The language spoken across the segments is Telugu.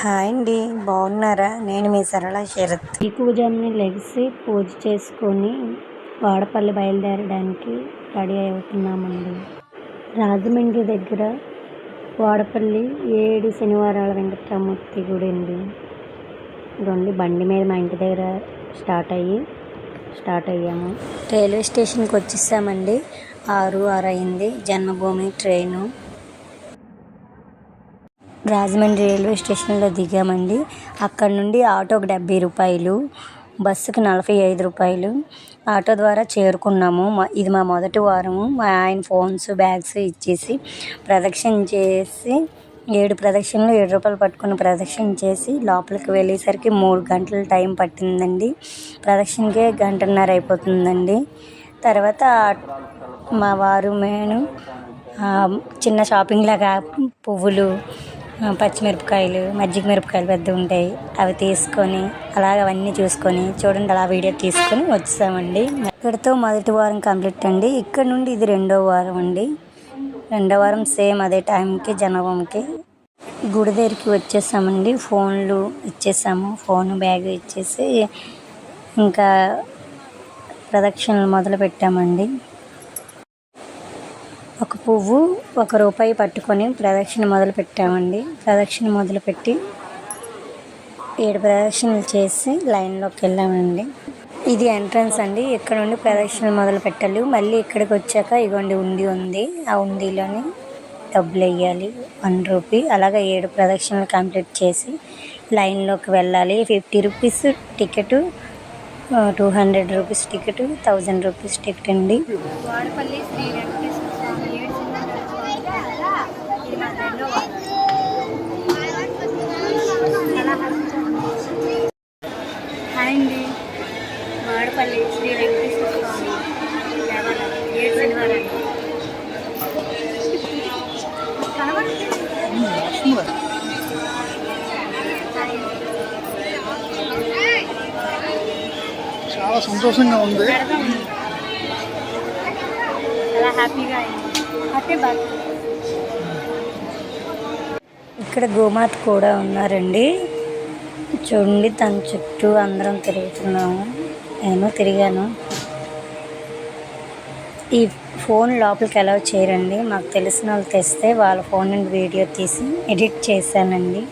హాయ్ అండి, బాగున్నారా? నేను మీ సరళ శరత్. ఎక్కువజామునే లెగిసి పూజ చేసుకొని వాడపల్లి బయలుదేరడానికి రెడీ అవుతున్నామండి. రాజమండ్రి దగ్గర వాడపల్లి 7 శనివారాల వెంకటరామూర్తి గుడి అండి. ఇదండి బండి మీద మా ఇంటి దగ్గర స్టార్ట్ అయ్యాము. రైల్వే స్టేషన్కి వచ్చేసామండి. 6 అయింది. జన్మభూమి ట్రైను. రాజమండ్రి రైల్వే స్టేషన్లో దిగామండి. అక్కడ నుండి ఆటోకి 70 రూపాయలు, బస్సుకి 45 రూపాయలు. ఆటో ద్వారా చేరుకున్నాము. ఇది మా మొదటి వారము. మా ఆయన ఫోన్స్, బ్యాగ్స్ ఇచ్చేసి ప్రదక్షిణ చేసి 7 ప్రదక్షిణలు 7 రూపాయలు పట్టుకుని ప్రదక్షిణ చేసి లోపలికి వెళ్ళేసరికి 3 గంటల టైం పట్టిందండి. ప్రదక్షిణకే 1.5 గంట అయిపోతుందండి. తర్వాత మా వారు నేను చిన్న షాపింగ్ లాగా పువ్వులు, పచ్చిమిరపకాయలు, మజ్జిగ మిరపకాయలు పెద్ద ఉంటాయి, అవి తీసుకొని అవన్నీ చూసుకొని చూడండి అలా వీడియో తీసుకొని వచ్చామండి. ఇక్కడితో మొదటి వారం కంప్లీట్ అండి. ఇక్కడ నుండి ఇది 2వ వారం అండి. 2వ వారం సేమ్ అదే టైంకి జనభూమికి గుడి దగ్గరికి వచ్చేసామండి. ఫోన్లు ఇచ్చేసాము. ఫోను, బ్యాగ్ ఇచ్చేసి ఇంకా ప్రదక్షిణలు మొదలు పెట్టామండి. 1 పువ్వు 1 రూపాయి పట్టుకొని ప్రదక్షిణ మొదలు పెట్టామండి. ప్రదక్షిణ మొదలుపెట్టి 7 ప్రదక్షిణలు చేసి లైన్లోకి వెళ్ళామండి. ఇది ఎంట్రన్స్ అండి. ఇక్కడ నుండి ప్రదక్షిణలు మొదలు పెట్టాలి. మళ్ళీ ఇక్కడికి వచ్చాక ఇగోండి ఉండి ఉంది. ఆ ఉండిలోని డబ్బులు వేయాలి, 1 రూపీ. అలాగే 7 ప్రదక్షిణలు కంప్లీట్ చేసి లైన్లోకి వెళ్ళాలి. 50 rupees ticket, 200 rupees ticket, 1000 rupees ticket అండి. వాడపల్లి శ్రీ వెంకటేశ్వర స్వామి 7 హాయ్ అండి. వాడపల్లి శ్రీ వెంకటేశ్వర స్వామి 7 శనివారాలు. చాలా సంతోషంగా ఉంది. చాలా హ్యాపీగా ఇక్కడ గోమాత కూడా ఉన్నారండి. చూడండి, తన చుట్టూ అందరం తిరుగుతున్నాము. నేను తిరిగాను. ఈ ఫోన్ లోపలికి అలౌ చేయరండి. మాకు తెలిసిన వాళ్ళు తెస్తే వాళ్ళ ఫోన్ నుండి వీడియో తీసి ఎడిట్ చేశానండి.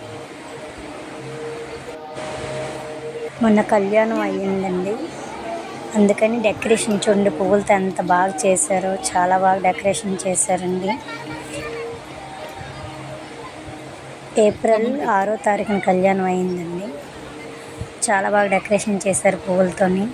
మొన్న కళ్యాణం అయ్యిందండి, అందుకని డెకరేషన్ చూడండి, పువ్వులతో ఎంత బాగా చేశారో. చాలా బాగా డెకరేషన్ చేశారండి. ఏప్రిల్ 6వ తారీఖున కళ్యాణం అయిందండి. చాలా బాగా డెకరేషన్ చేశారు పువ్వులతోని.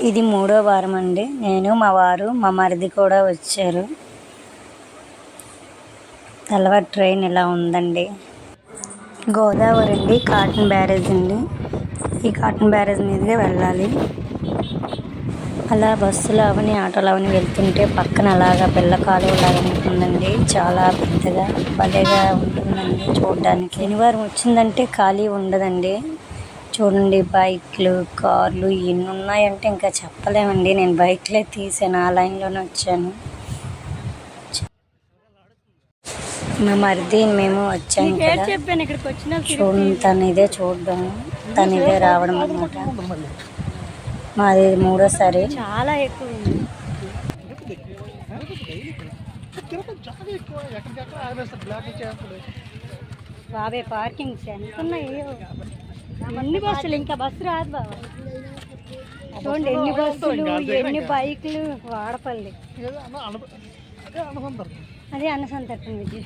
ఇది 3వ వారం అండి. నేను, మా వారు, మా మరిది కూడా వచ్చారు. తెల్లవారు ట్రైన్ ఇలా ఉందండి. గోదావరి అండి, కాటన్ బ్యారేజ్ అండి. ఈ కాటన్ బ్యారేజ్ మీదుగా వెళ్ళాలి. అలా బస్సులు అవని ఆటోలు అవని వెళ్తుంటే పక్కన అలాగా పిల్ల కాలువలాగా ఉంటుందండి. చాలా పెద్దగా భలేగా ఉంటుందండి చూడడానికి. శనివారం వచ్చిందంటే ఖాళీ ఉండదండి. చూడండి, బైక్లు, కార్లు ఎన్ని ఉన్నాయంటే ఇంకా చెప్పలేమండి. నేను బైక్లే తీసాను, ఆ లైన్లోనే వచ్చాను. మా మరిది మేము వచ్చాము నీకు ఏడు కదా, చెప్పాను ఇక్కడికి వచ్చిన తను ఇదే చూడడం, తను ఇదే రావడం అనమాట. మాది మూడోసారి. చాలా ఎక్కువ ఉంది. బాబాయ్ పార్కింగ్స్ ఎంత ఉన్నాయో, ఎన్ని బస్సులు, ఇంకా బస్సు రాదు బాబా. చూడండి ఎన్ని బస్సులు, ఎన్ని బైకులు. వాడపల్లి అదే అన్న సంతర్పణ విజయ్,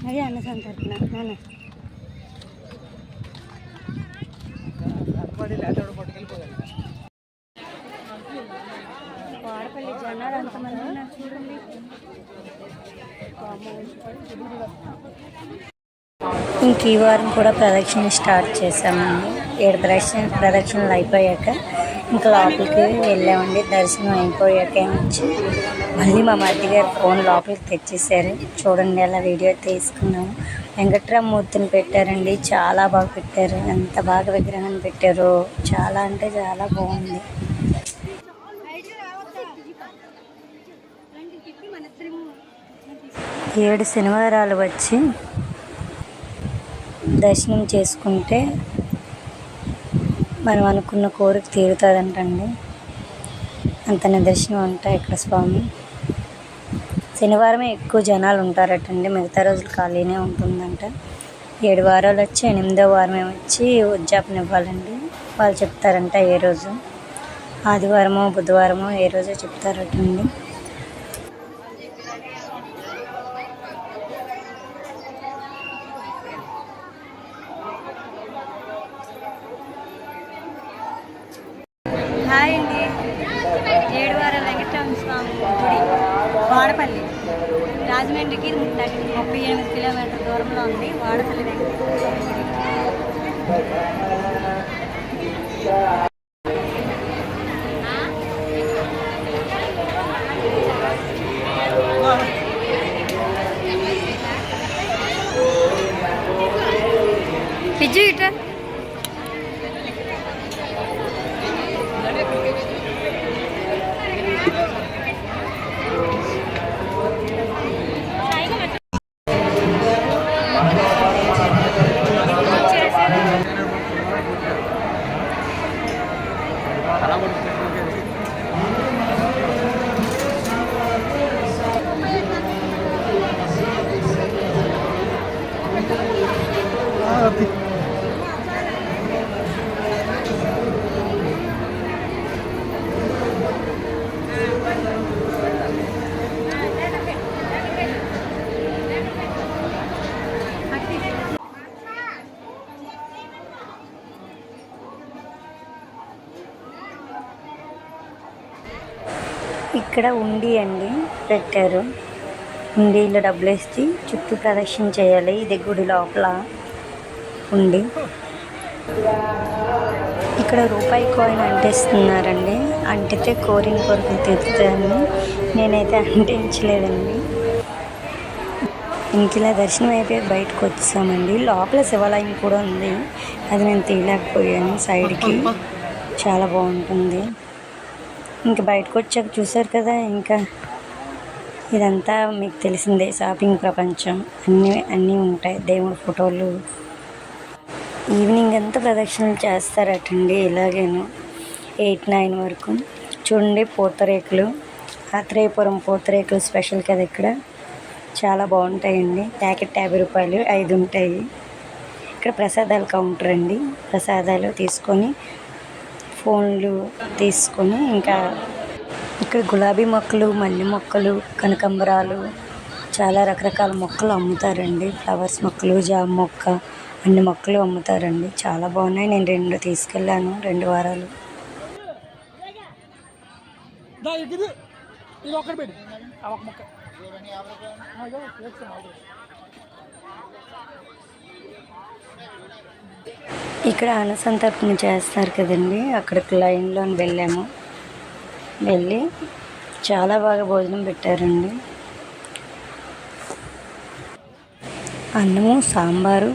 అదే అన్న సంతర్పణ నాన్న. వాడపల్లి జనాలు అంతమంది ఉన్నారు చూడండి. ఇంక ఈ వారం కూడా ప్రదక్షిణ స్టార్ట్ చేసామండి. 7 ప్రదక్షిణలు అయిపోయాక ఇంకా లోపలికి వెళ్ళామండి. దర్శనం అయిపోయాక వచ్చి మళ్ళీ మా మరిది గారు ఫోన్ లోపలికి తెచ్చేసారు. చూడండి అలా వీడియో తీసుకున్నాము. వెంకట్రామమూర్తిని పెట్టారండి, చాలా బాగా పెట్టారు. ఎంత బాగా విగ్రహాన్ని పెట్టారో, చాలా అంటే చాలా బాగుంది. 7 శనివారాలు వచ్చి దర్శనం చేసుకుంటే మనం అనుకున్న కోరిక తీరుతుందంటండి. అంత నిదర్శనం అంట ఇక్కడ స్వామి. శనివారమే ఎక్కువ జనాలు ఉంటారటండి, మిగతా రోజులు ఖాళీనే ఉంటుందంట. 7 వారాలు వచ్చి 8వ వారమే వచ్చి ఉద్యాపన ఇవ్వాలండి. వాళ్ళు చెప్తారంట ఏ రోజు, ఆదివారమో బుధవారమో ఏ రోజో చెప్తారటండి. హాయ్ అండి. 7 వారాల వెంకటరమణ స్వామి గుడి వాడపల్లి, రాజమండ్రికి 38 కిలోమీటర్ల దూరంలో ఉంది. వాడపల్లి వెంకటరమణ స్వామి గుడి. పిజ్జు ఇట్రా. ఇక్కడ ఉండి అండి పెట్టారు. ఉండిలో డబ్బులు వేసి చుట్టూ ప్రదక్షిణ చేయాలి. ఇది గుడి లోపల ఉండి. ఇక్కడ రూపాయి కాయిన్ అంటిస్తున్నారండి. అంటితే కోరిన కోరికలు తీరుతాయని నేనైతే అంటించలేదండి. ఇంక ఇలా దర్శనం అయిపోయి బయటకు వచ్చామండి. లోపల శివాలయం కూడా ఉంది, అది నేను తీయలేకపోయాను. సైడ్కి చాలా బాగుంటుంది. ఇంక బయటకు వచ్చాక చూసారు కదా, ఇంకా ఇదంతా మీకు తెలిసిందే, షాపింగ్ ప్రపంచం. అన్నీ ఉంటాయి, దేవుడి ఫోటోలు. ఈవినింగ్ అంతా ప్రదక్షిణలు చేస్తారటండి ఇలాగేను 8-9 వరకు. చూడండి పూతరేకులు, ఆత్రేయపురం పూతరేకులు స్పెషల్ కదా ఇక్కడ, చాలా బాగుంటాయండి. ప్యాకెట్ 50 రూపాయలు, 5 ఉంటాయి. ఇక్కడ ప్రసాదాల కౌంటర్ అండి. ప్రసాదాలు తీసుకొని ఫోన్లు తీసుకొని, ఇంకా ఇక్కడ గులాబీ మొక్కలు, మల్లె మొక్కలు, కనకాంబరాలు, చాలా రకరకాల మొక్కలు అమ్ముతారండి. ఫ్లవర్స్ మొక్కలు, జామ మొక్క, అన్ని మొక్కలు అమ్ముతారండి. చాలా బాగున్నాయి. నేను 2 తీసుకెళ్ళాను 2 వారాలు. ఇక్కడ అన్నసంతర్పణ చేస్తారు కదండి, అక్కడికి లైన్లో వెళ్ళాము. వెళ్ళి చాలా బాగా భోజనం పెట్టారండి. అన్నము, సాంబారు,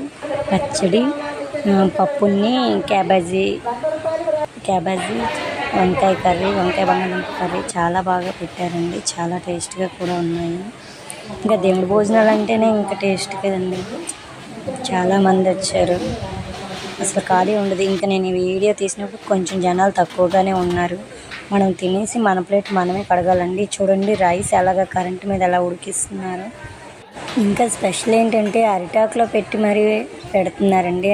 పచ్చడి, పప్పుని, క్యాబేజీ, వంకాయ కర్రీ, వంకాయ బంగాళదుంప కర్రీ చాలా బాగా పెట్టారండి. చాలా టేస్ట్గా కూడా ఉన్నాయి. ఇంకా దేవుడి భోజనాలు అంటేనే ఇంకా టేస్ట్ కదండి. చాలామంది వచ్చారు, అసలు ఖాళీ ఉండదు. ఇంకా నేను ఈ వీడియో తీసినప్పుడు కొంచెం జనాలు తక్కువగానే ఉన్నారు. మనం తినేసి మన ప్లేట్ మనమే కడగాలండి. చూడండి రైస్ ఎలాగ కరెంట్ మీద ఎలా ఉడికిస్తున్నారు. ఇంకా స్పెషల్ ఏంటంటే అరిటాకులో పెట్టి మరీ పెడుతున్నారండి.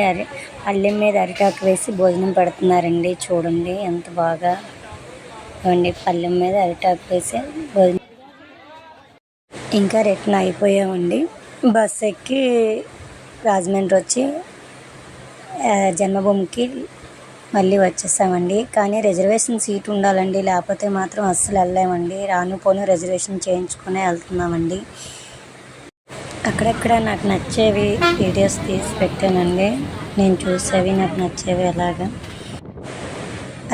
అల్లెం మీద అరిటాకు వేసి భోజనం పెడుతున్నారండి. చూడండి ఎంత బాగా ఇవ్వండి, పళ్ళెం మీద అరిటాకు వేసి భోజనం. ఇంకా రిటర్న్ అయిపోయామండి. బస్ ఎక్కి రాజమండ్రి వచ్చి జన్మభూమికి మళ్ళీ వచ్చేసామండి. కానీ రిజర్వేషన్ సీట్ ఉండాలండి, లేకపోతే మాత్రం అస్సలు వెళ్ళలేమండి. రాను పోను రిజర్వేషన్ చేయించుకునే వెళ్తున్నామండి. అక్కడక్కడ నాకు నచ్చేవి వీడియోస్ తీసి పెట్టానండి. నేను చూసేవి నాకు నచ్చేవి. అలాగా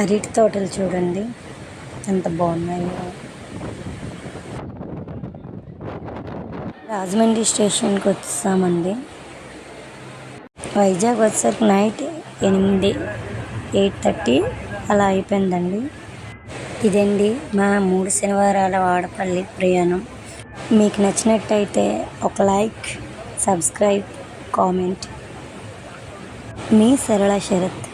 అరటి తోటలు చూడండి ఎంత బాగున్నాయో. రాజమండ్రి స్టేషన్కి వచ్చామండి. వైజాగ్ వచ్చేసరికి నైట్ 8:30 అలా అయిపోయిందండి. ఇదండి మా 3 శనివారాల వాడపల్లి ప్రయాణం. మీకు నచ్చినట్టయితే ఒక లైక్, సబ్స్క్రైబ్, కామెంట్. మీ సరళ శరత్.